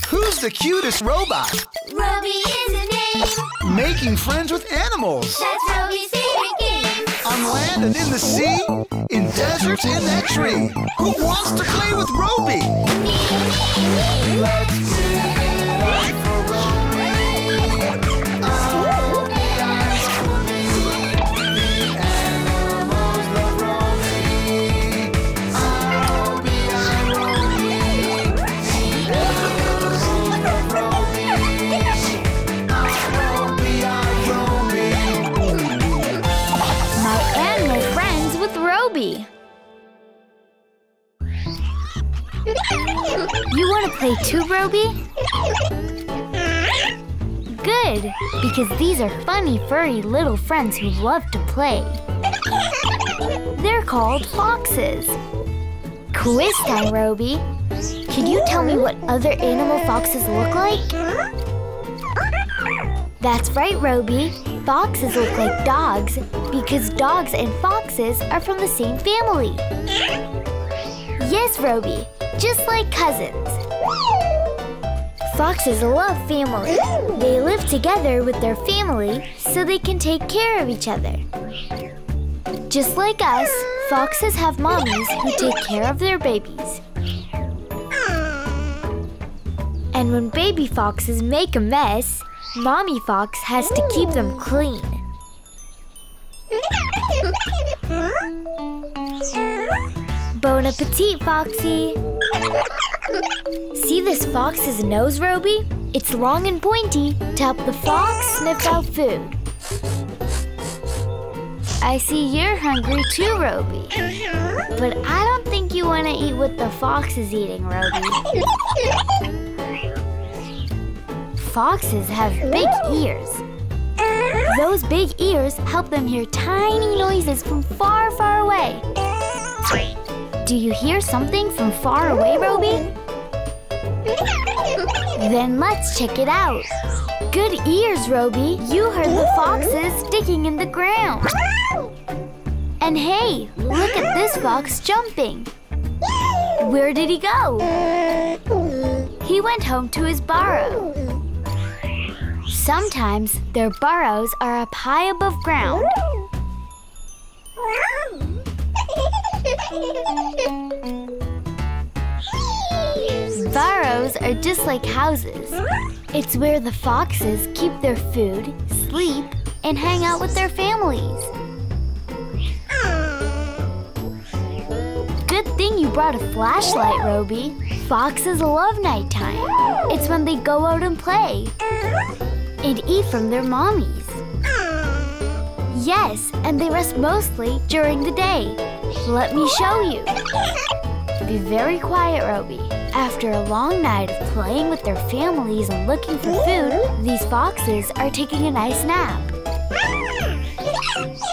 Who's the cutest robot? Robbie is a name. Making friends with animals. That's Robbie's favorite game. On land and in the sea, in deserts in that tree. Who wants to play with Robi? Me. Let's give it up for Robi. Oh, yes, Robi. The animals love Robi. Oh, Robi. The animals love Robi. Oh, Robi. My animal friends with Robi. You want to play too, Robi? Good, because these are funny, furry little friends who love to play. They're called foxes. Quiz time, Robi. Could you tell me what other animal foxes look like? That's right, Robi. Foxes look like dogs because dogs and foxes are from the same family. Yes, Robi, just like cousins. Foxes love family. They live together with their family so they can take care of each other. Just like us, foxes have mommies who take care of their babies. And when baby foxes make a mess, Mommy Fox has to keep them clean. Bon appetit, Foxy! See this fox's nose, Robi? It's long and pointy to help the fox sniff out food. I see you're hungry too, Robi. But I don't think you want to eat what the fox is eating, Robi. Foxes have big ears. Those big ears help them hear tiny noises from far, far away. Do you hear something from far away, Robi? Then let's check it out. Good ears, Robi. You heard the foxes digging in the ground. And hey, look at this fox jumping. Where did he go? He went home to his burrow. Sometimes their burrows are up high above ground. Burrows are just like houses. It's where the foxes keep their food, sleep, and hang out with their families. Good thing you brought a flashlight, Robi. Foxes love nighttime. It's when they go out and play and eat from their mommies. Yes, and they rest mostly during the day. Let me show you. Be very quiet, Robi. After a long night of playing with their families and looking for food, these foxes are taking a nice nap.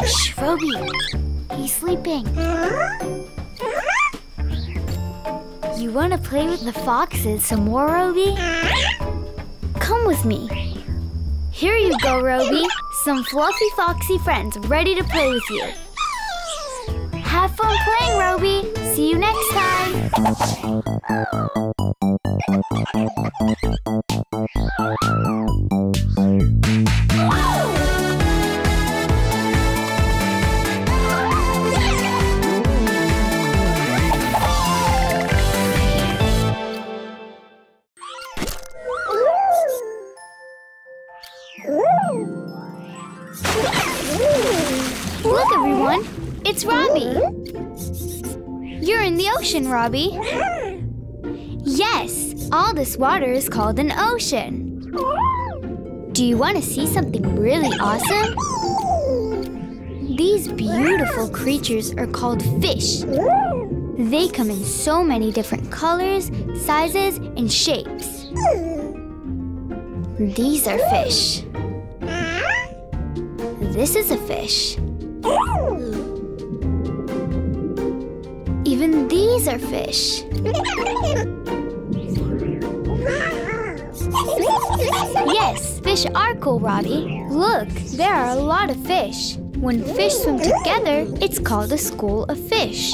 Shh, Robi. He's sleeping. You want to play with the foxes some more, Robi? Come with me. Here you go, Robi. Some fluffy foxy friends ready to play with you. Have fun playing, Robi. See you next time. Look, everyone. It's Robbie. You're in the ocean, Robbie. Yes, all this water is called an ocean. Do you want to see something really awesome? These beautiful creatures are called fish. They come in so many different colors, sizes, and shapes. These are fish. This is a fish. Even these are fish. Yes, fish are cool, Robbie. Look, there are a lot of fish. When fish swim together, it's called a school of fish.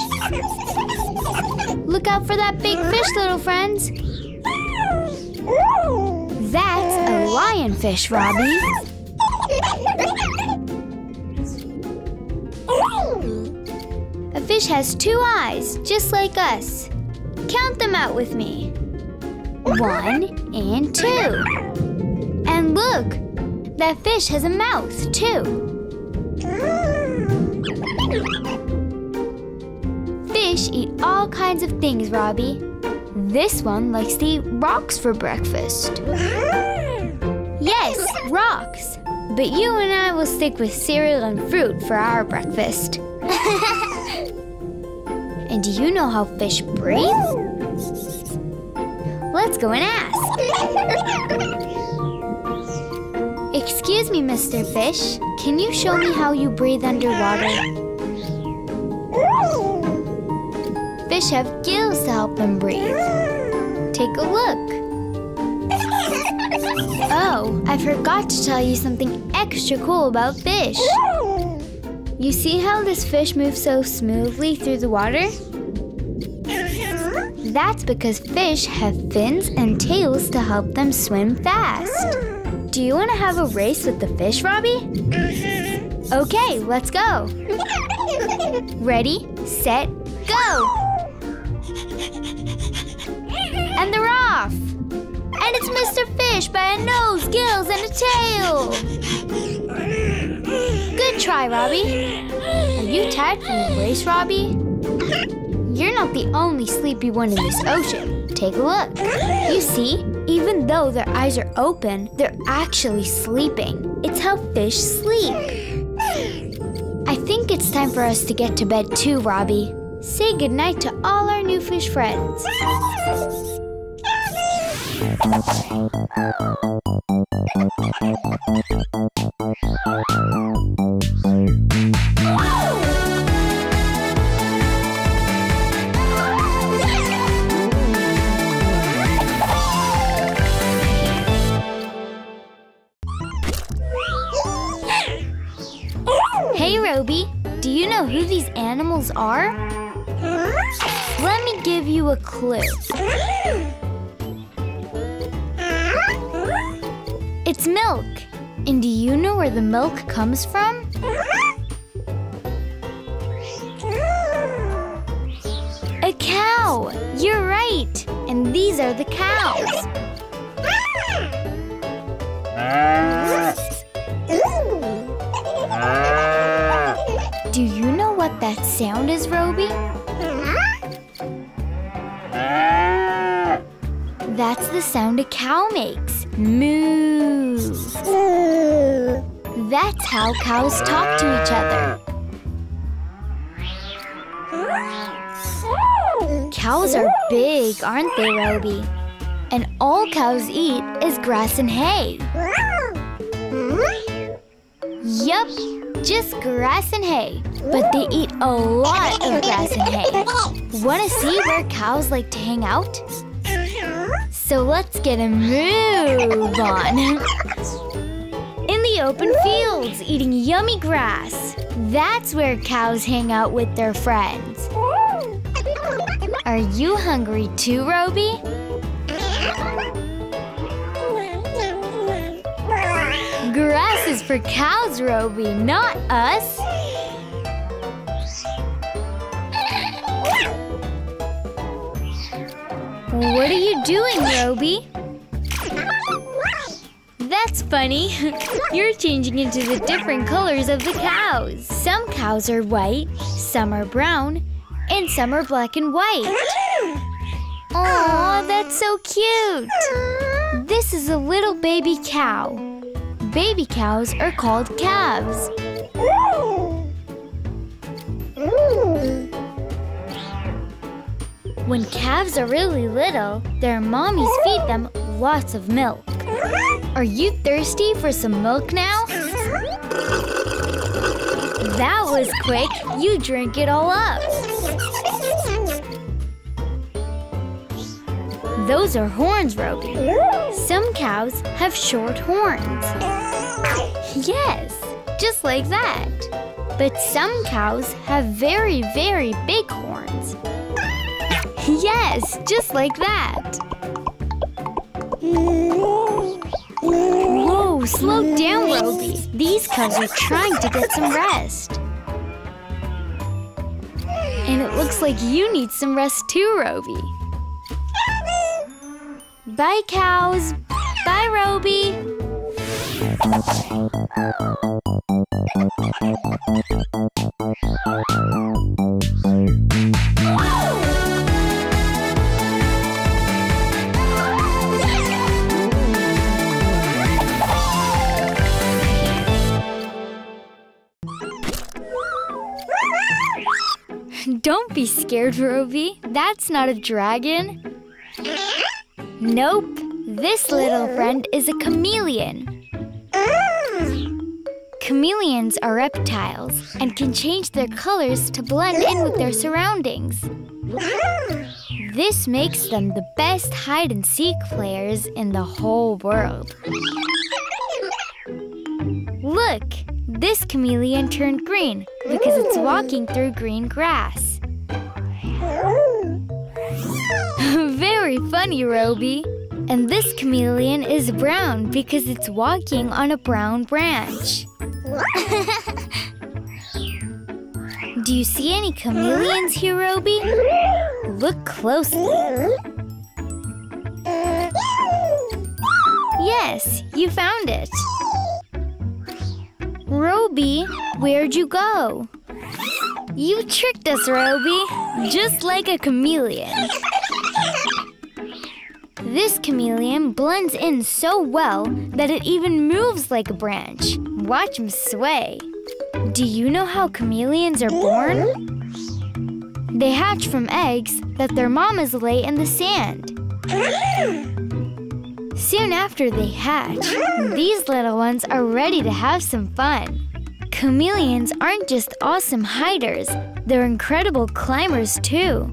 Look out for that big fish, little friends. That's a lionfish, Robbie. A fish has 2 eyes, just like us. Count them out with me. 1 and 2. And look, that fish has a mouth, too. Fish eat all kinds of things, Robbie. This one likes to eat rocks for breakfast. Yes, rocks. But you and I will stick with cereal and fruit for our breakfast. And do you know how fish breathe? Let's go and ask. Excuse me, Mr. Fish. Can you show me how you breathe underwater? Fish have gills to help them breathe. Take a look. Oh, I forgot to tell you something extra cool about fish. You see how this fish moves so smoothly through the water? That's because fish have fins and tails to help them swim fast. Do you want to have a race with the fish, Robbie? Okay, let's go. Ready, set, go! And they're off! And it's Mr. Fish by a nose, gills, and a tail! Good try, Robbie. Are you tired from the race, Robbie? You're not the only sleepy one in this ocean. Take a look. You see, even though their eyes are open, they're actually sleeping. It's how fish sleep. I think it's time for us to get to bed too, Robbie. Say goodnight to all our new fish friends. Hey, Robi, do you know who these animals are? Let me give you a clue. It's milk. And do you know where the milk comes from? A cow! You're right! And these are the cows. Do you know what that sound is, Robi? That's the sound a cow makes. Moo! That's how cows talk to each other. Cows are big, aren't they, Robi? And all cows eat is grass and hay. Yup, just grass and hay. But they eat a lot of grass and hay. Want to see where cows like to hang out? So let's get a move on. In the open fields, eating yummy grass. That's where cows hang out with their friends. Are you hungry too, Robi? Grass is for cows, Robi, not us. What are you doing, Robi? That's funny. You're changing into the different colors of the cows. Some cows are white, some are brown, and some are black and white. Aw, that's so cute. This is a little baby cow. Baby cows are called calves. When calves are really little, their mommies feed them lots of milk. Are you thirsty for some milk now? That was quick. You drank it all up. Those are horns, Robi. Some cows have short horns. Yes, just like that. But some cows have very, very big horns. Yes, just like that. Whoa, slow down, Roby. These cubs are trying to get some rest. And it looks like you need some rest too, Roby. Bye, cows. Bye, Roby. Don't be scared, Roby. That's not a dragon. Nope. This little friend is a chameleon. Chameleons are reptiles and can change their colors to blend in with their surroundings. This makes them the best hide-and-seek players in the whole world. Look! This chameleon turned green because it's walking through green grass. Very funny, Roby. And this chameleon is brown because it's walking on a brown branch. Do you see any chameleons here, Roby? Look closely. Yes, you found it. Roby, where'd you go? You tricked us, Roby, just like a chameleon. This chameleon blends in so well that it even moves like a branch. Watch him sway. Do you know how chameleons are born? They hatch from eggs that their mamas lay in the sand. Soon after they hatch, these little ones are ready to have some fun. Chameleons aren't just awesome hiders, they're incredible climbers too.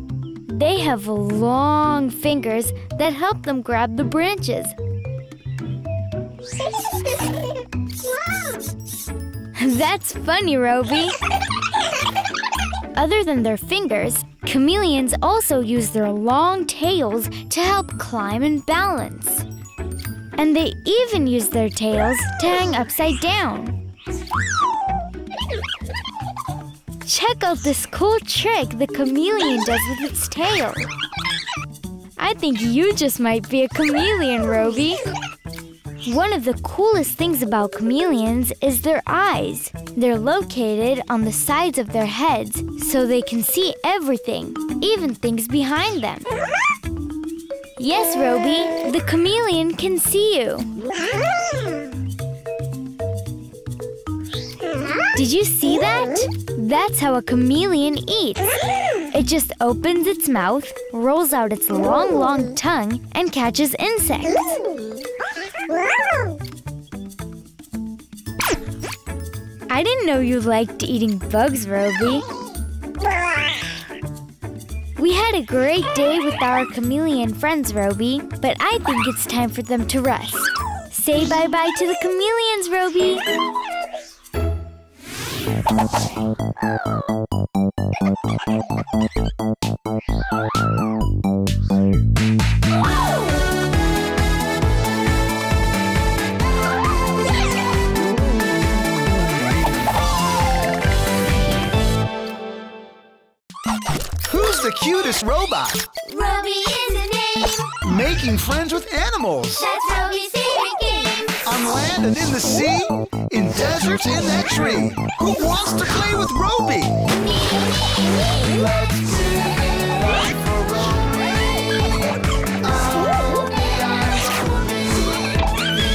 They have long fingers that help them grab the branches. That's funny, Roby. Other than their fingers, chameleons also use their long tails to help climb and balance. And they even use their tails to hang upside down. Check out this cool trick the chameleon does with its tail. I think you just might be a chameleon, Roby. One of the coolest things about chameleons is their eyes. They're located on the sides of their heads so they can see everything, even things behind them. Yes, Roby, the chameleon can see you. Did you see that? That's how a chameleon eats. It just opens its mouth, rolls out its long tongue, and catches insects. I didn't know you liked eating bugs, Roby. We had a great day with our chameleon friends, Roby, but I think it's time for them to rest. Say bye-bye to the chameleons, Roby. Who's the cutest robot? Robi is the name. Making friends with animals. That's Robi's favorite game. On land and in the sea, in deserts in that tree. Who wants to play with Robi? Let's sing it for Robi. Robi and Robi.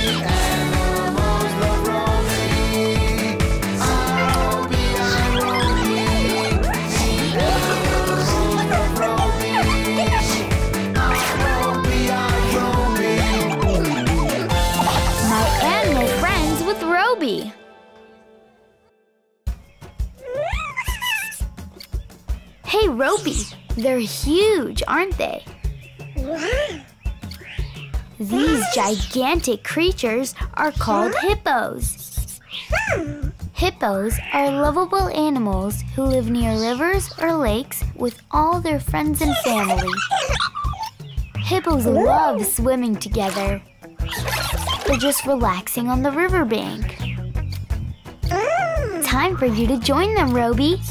The animals love Robi. Robi and Robi. The animals love Robi. Robi and Robi. My animal friends with Robi. Hey, Robi, they're huge, aren't they? These gigantic creatures are called hippos. Hippos are lovable animals who live near rivers or lakes with all their friends and family. Hippos love swimming together. They're just relaxing on the riverbank. Time for you to join them, Robi.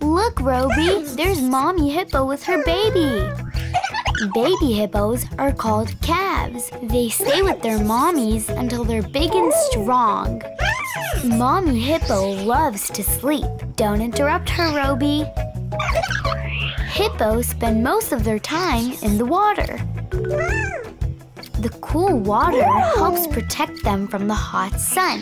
Look, Robi, there's Mommy Hippo with her baby. Baby hippos are called calves. They stay with their mommies until they're big and strong. Mommy Hippo loves to sleep. Don't interrupt her, Robi. Hippos spend most of their time in the water. The cool water helps protect them from the hot sun.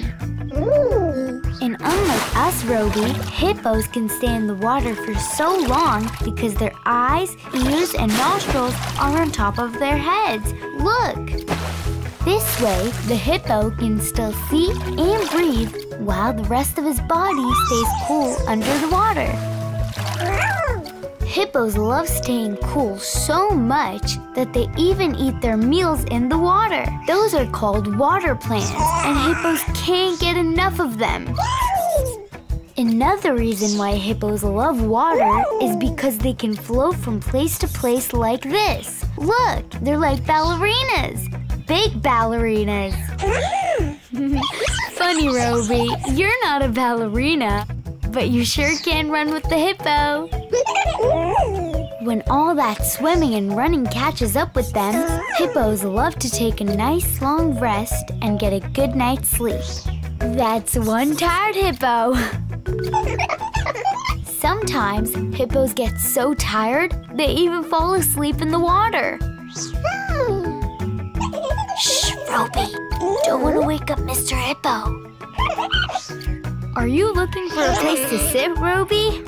And unlike us, Robi, hippos can stay in the water for so long because their eyes, ears, and nostrils are on top of their heads. Look! This way, the hippo can still see and breathe while the rest of his body stays cool under the water. Hippos love staying cool so much that they even eat their meals in the water. Those are called water plants, and hippos can't get enough of them. Another reason why hippos love water is because they can float from place to place like this. Look, they're like ballerinas. Big ballerinas. Funny, Robi, you're not a ballerina, but you sure can run with the hippo. When all that swimming and running catches up with them, hippos love to take a nice long rest and get a good night's sleep. That's one tired hippo. Sometimes hippos get so tired, they even fall asleep in the water. Shh, Robi, don't want to wake up Mr. Hippo. Are you looking for a place to sit, Robi?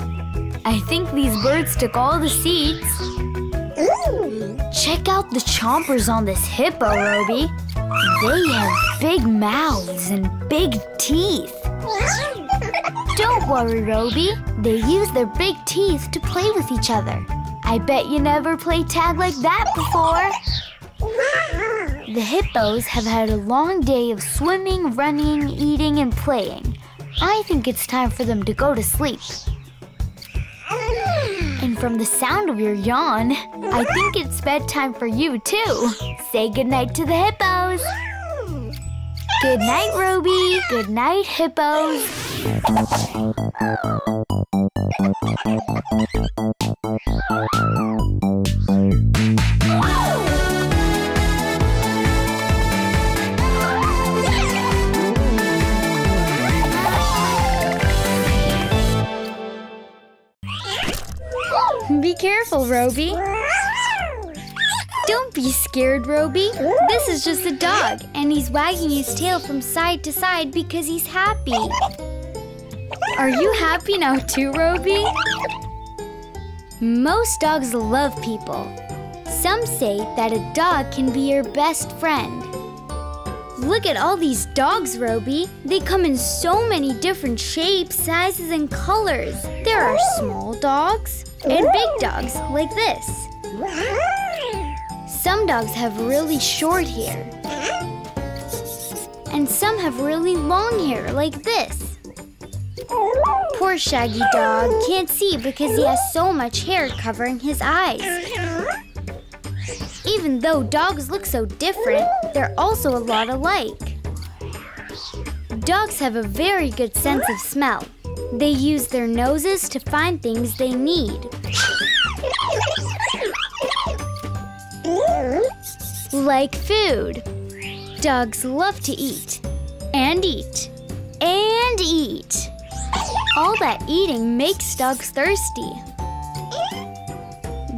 I think these birds took all the seats. Check out the chompers on this hippo, Robi. They have big mouths and big teeth. Don't worry, Robi. They use their big teeth to play with each other. I bet you never played tag like that before. The hippos have had a long day of swimming, running, eating, and playing. I think it's time for them to go to sleep. And from the sound of your yawn, I think it's bedtime for you too. Say goodnight to the hippos. Good night, Robi. Good night, hippos. Be careful, Robi. Don't be scared, Robi. This is just a dog, and he's wagging his tail from side to side because he's happy. Are you happy now too, Robi? Most dogs love people. Some say that a dog can be your best friend. Look at all these dogs, Robi. They come in so many different shapes, sizes, and colors. There are small dogs and big dogs like this. Some dogs have really short hair. And some have really long hair like this. Poor Shaggy Dog can't see because he has so much hair covering his eyes. Even though dogs look so different, they're also a lot alike. Dogs have a very good sense of smell. They use their noses to find things they need. Like food. Dogs love to eat. And eat. And eat. All that eating makes dogs thirsty.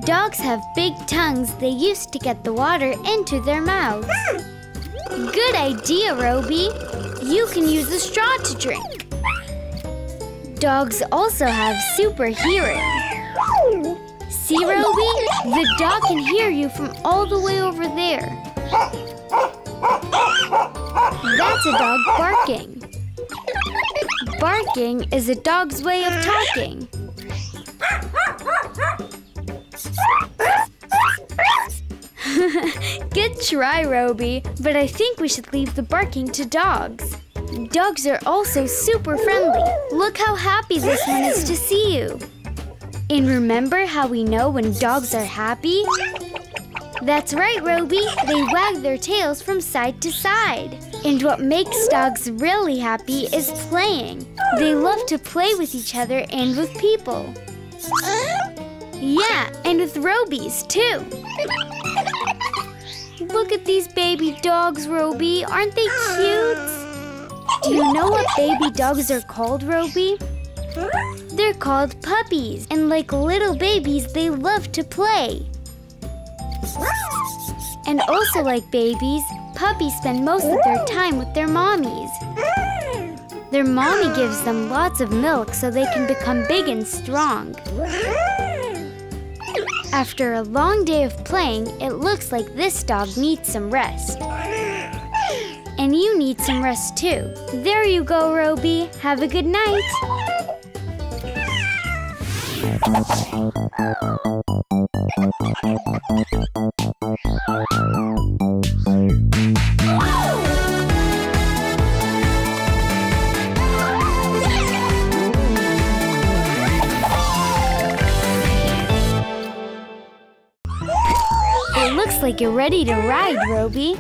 Dogs have big tongues they use to get the water into their mouths. Good idea, Robi. You can use a straw to drink. Dogs also have super hearing. See, Robi? The dog can hear you from all the way over there. That's a dog barking. Barking is a dog's way of talking. Good try, Robi, but I think we should leave the barking to dogs. Dogs are also super friendly. Look how happy this one is to see you. And remember how we know when dogs are happy? That's right, Roby. They wag their tails from side to side. And what makes dogs really happy is playing. They love to play with each other and with people. Yeah, and with Robies, too. Look at these baby dogs, Roby. Aren't they cute? Do you know what baby dogs are called, Roby? They're called puppies. And like little babies, they love to play. And also like babies, puppies spend most of their time with their mommies. Their mommy gives them lots of milk so they can become big and strong. After a long day of playing, it looks like this dog needs some rest. And you need some rest too. There you go, Roby. Have a good night. It looks like you're ready to ride, Roby.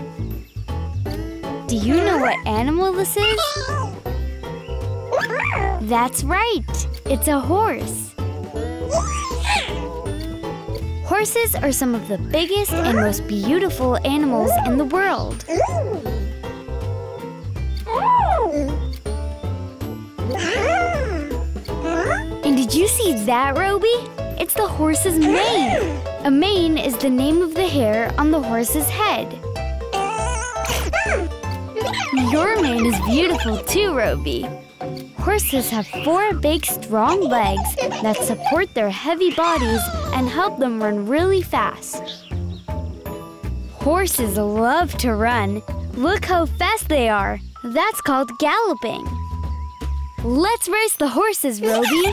Do you know what animal this is? That's right. It's a horse. Horses are some of the biggest and most beautiful animals in the world. And did you see that, Roby? It's the horse's mane. A mane is the name of the hair on the horse's head. Your mane is beautiful too, Roby. Horses have 4 big, strong legs that support their heavy bodies and help them run really fast. Horses love to run. Look how fast they are. That's called galloping. Let's race the horses, Roby.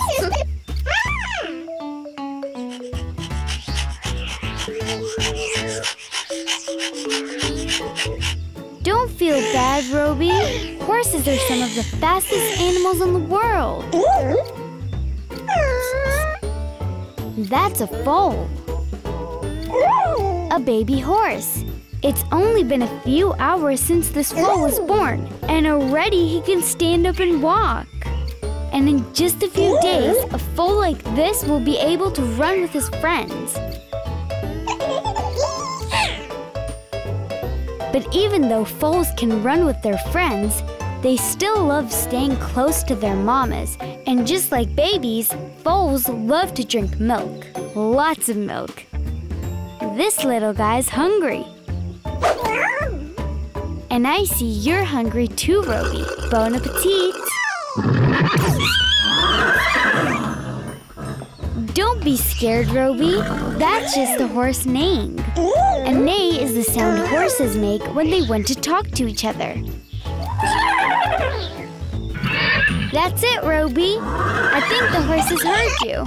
Don't feel bad, Roby. Horses are some of the fastest animals in the world. That's a foal. A baby horse. It's only been a few hours since this foal was born, and already he can stand up and walk. And in just a few days, a foal like this will be able to run with his friends. But even though foals can run with their friends, they still love staying close to their mamas. And just like babies, foals love to drink milk. Lots of milk. This little guy's hungry. And I see you're hungry too, Roby. Bon appetit. Don't be scared, Roby. That's just a horse neighing. A neigh is the sound horses make when they want to talk to each other. That's it, Roby. I think the horses heard you.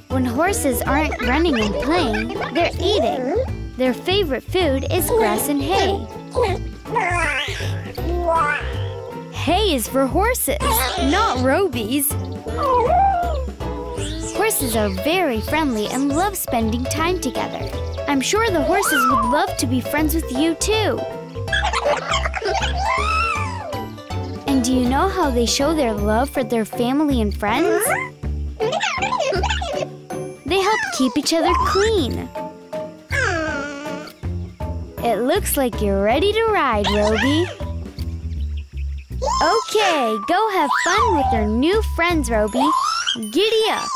When horses aren't running and playing, they're eating. Their favorite food is grass and hay. Hay is for horses, not Robies. Horses are very friendly and love spending time together. I'm sure the horses would love to be friends with you too. And do you know how they show their love for their family and friends? They help keep each other clean. It looks like you're ready to ride, Roby. Okay, go have fun with your new friends, Roby. Giddy up.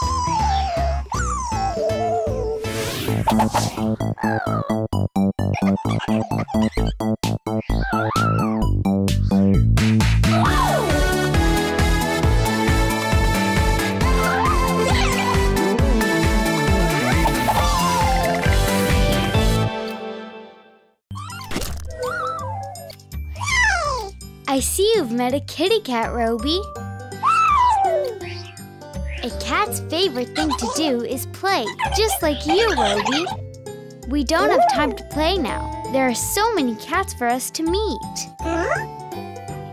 I see you've met a kitty cat, Roby. A cat's favorite thing to do is play, just like you, Roby. We don't have time to play now. There are so many cats for us to meet.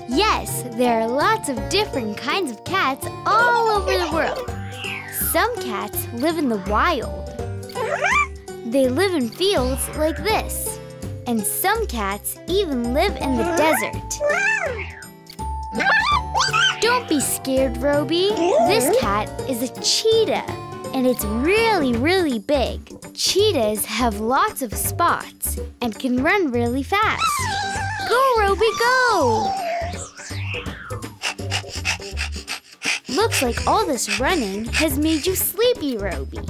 Yes, there are lots of different kinds of cats all over the world. Some cats live in the wild. They live in fields like this. And some cats even live in the desert. Don't be scared, Robi. This cat is a cheetah, and it's really, really big. Cheetahs have lots of spots and can run really fast. Go, Robi, go! Looks like all this running has made you sleepy, Robi.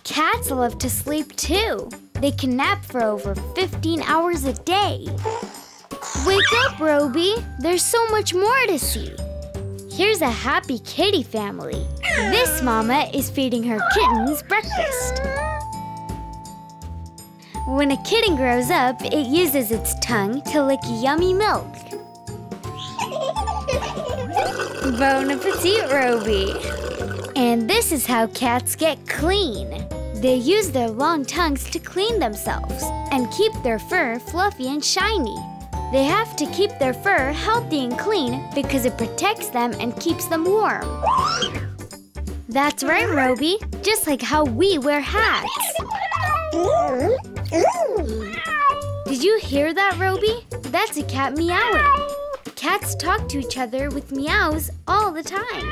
Cats love to sleep too. They can nap for over 15 hours a day. Wake up, Robi. There's so much more to see. Here's a happy kitty family. This mama is feeding her kittens breakfast. When a kitten grows up, it uses its tongue to lick yummy milk. Bon appetit, Robi. And this is how cats get clean. They use their long tongues to clean themselves and keep their fur fluffy and shiny. They have to keep their fur healthy and clean because it protects them and keeps them warm. That's right, Robi. Just like how we wear hats. Did you hear that, Robi? That's a cat meowing. Cats talk to each other with meows all the time.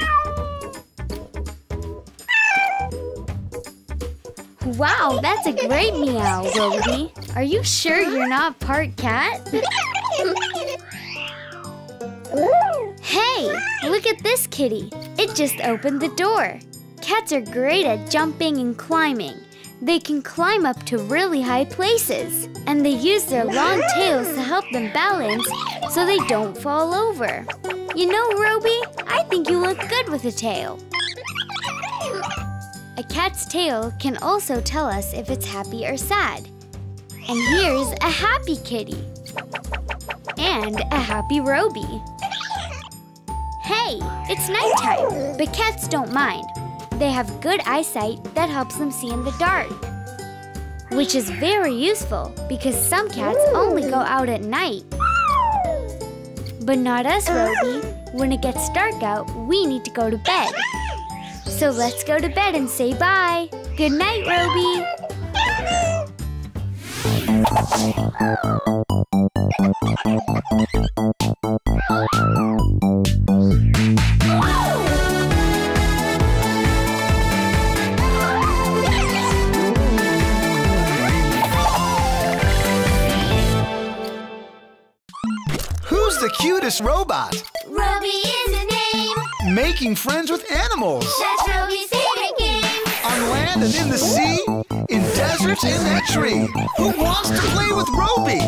Wow, that's a great meow, Robi. Are you sure you're not part cat? Hey, look at this kitty. It just opened the door. Cats are great at jumping and climbing. They can climb up to really high places. And they use their long tails to help them balance so they don't fall over. You know, Robi, I think you look good with a tail. A cat's tail can also tell us if it's happy or sad. And here's a happy kitty. And a happy Robi. Hey, it's nighttime, but cats don't mind. They have good eyesight that helps them see in the dark. Which is very useful because some cats only go out at night. But not us, Robi. When it gets dark out, we need to go to bed. So let's go to bed and say bye. Good night, Robi. Who's the cutest robot? Robi is his name. Making friends with animals. That's Robi's favorite game. On land and in the sea, in deserts in that tree. Who wants to play with Robi?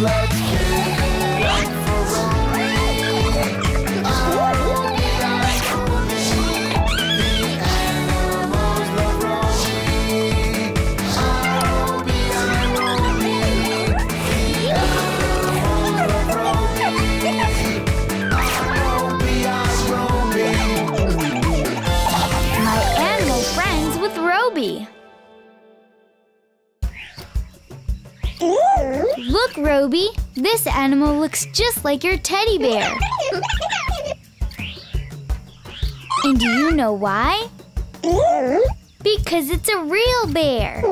Let's get up for Robi. Oh, the animals love Robi. Oh, the animals love Robi. My animal friends with Robi. Look, Robi, this animal looks just like your teddy bear. And do you know why? Because it's a real bear.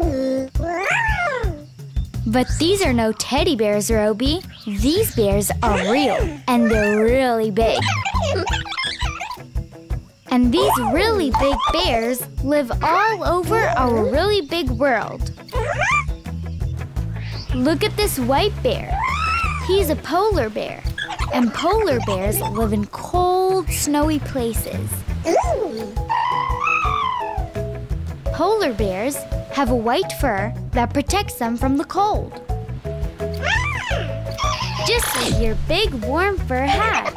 But these are no teddy bears, Robi. These bears are real, and they're really big. And these really big bears live all over our really big world. Look at this white bear. He's a polar bear. And polar bears live in cold, snowy places. Polar bears have a white fur that protects them from the cold. Just like your big warm fur hat.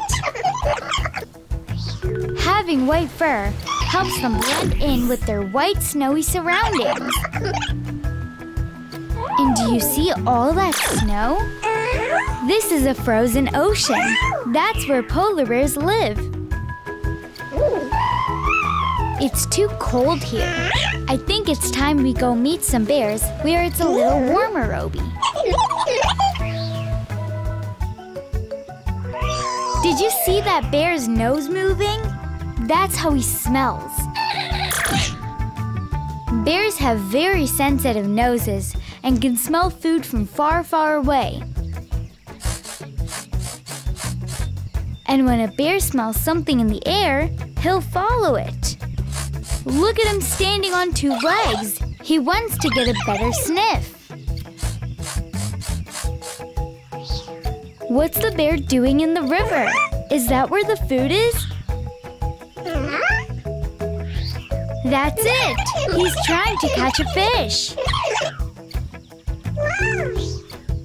Having white fur helps them blend in with their white snowy surroundings. And do you see all that snow? This is a frozen ocean. That's where polar bears live. It's too cold here. I think it's time we go meet some bears where it's a little warmer, Robi. Did you see that bear's nose moving? That's how he smells. have very sensitive noses and can smell food from far, far away. And when a bear smells something in the air, he'll follow it. Look at him standing on 2 legs. He wants to get a better sniff. What's the bear doing in the river? Is that where the food is? That's it! He's trying to catch a fish.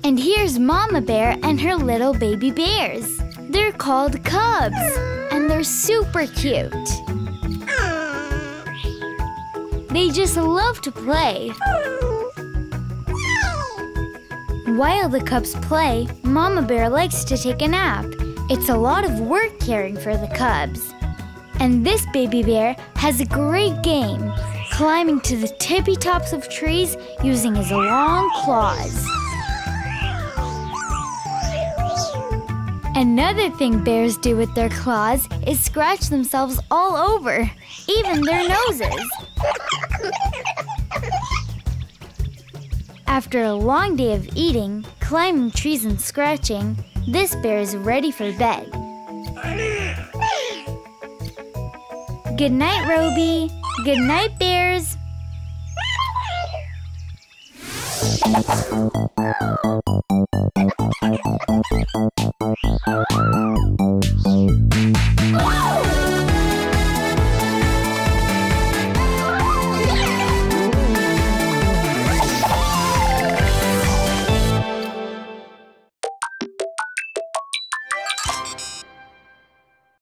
And here's Mama Bear and her little baby bears. They're called cubs, and they're super cute. They just love to play. While the cubs play, Mama Bear likes to take a nap. It's a lot of work caring for the cubs. And this baby bear has a great game, climbing to the tippy tops of trees using his long claws. Another thing bears do with their claws is scratch themselves all over, even their noses. After a long day of eating, climbing trees and scratching, this bear is ready for bed. Good night, Robi. Good night, bears.